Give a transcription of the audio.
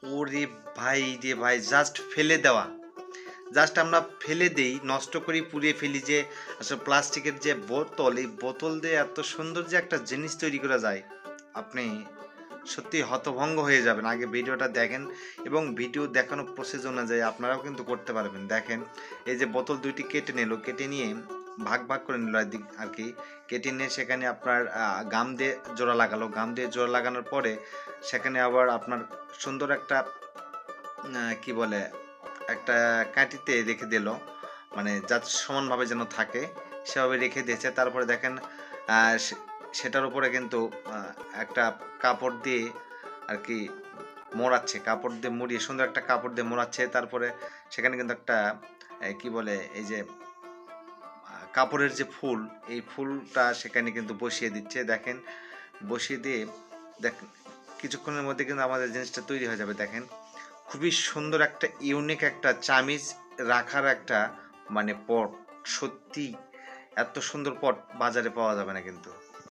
ওরে ভাই রে ভাই, জাস্ট ফেলে দেওয়া, জাস্ট আমরা ফেলে দেই, নষ্ট করি, পুড়িয়ে ফেলি। যে আসলে প্লাস্টিকের যে বোতল, এই বোতল দিয়ে এত সুন্দর যে একটা জিনিস তৈরি করা যায়, আপনি সত্যি হতভঙ্গ হয়ে যাবেন। আগে ভিডিওটা দেখেন, এবং ভিডিও দেখানো প্রসেস অনুযায়ী আপনারাও কিন্তু করতে পারবেন। দেখেন, এই যে বোতল দুইটি কেটে নিল, কেটে নিয়ে ভাগ ভাগ করে নিল আর কি। কেটে নিয়ে সেখানে আপনার গাম দিয়ে জোড়া লাগালো, গাম দিয়ে জোড়া লাগানোর পরে সেখানে আবার আপনার সুন্দর একটা কি বলে, একটা কাঠিতে রেখে দিল, মানে যাতে সমানভাবে যেন থাকে, সেভাবে রেখে দিয়েছে। তারপরে দেখেন সেটার উপরে কিন্তু একটা কাপড় দিয়ে আর কি মোড়াচ্ছে, কাপড় দিয়ে মুড়িয়ে, সুন্দর একটা কাপড় দিয়ে মোড়াচ্ছে। তারপরে সেখানে কিন্তু একটা কি বলে, এই যে কাপড়ের যে ফুল, এই ফুলটা সেখানে কিন্তু বসিয়ে দিচ্ছে। দেখেন, বসিয়ে দিয়ে দেখেন কিছুক্ষণের মধ্যে কিন্তু আমাদের জিনিসটা তৈরি হয়ে যাবে। দেখেন, খুবই সুন্দর একটা ইউনিক একটা চামিজ রাখার একটা মানে পট। সত্যি এত সুন্দর পট বাজারে পাওয়া যাবে না কিন্তু।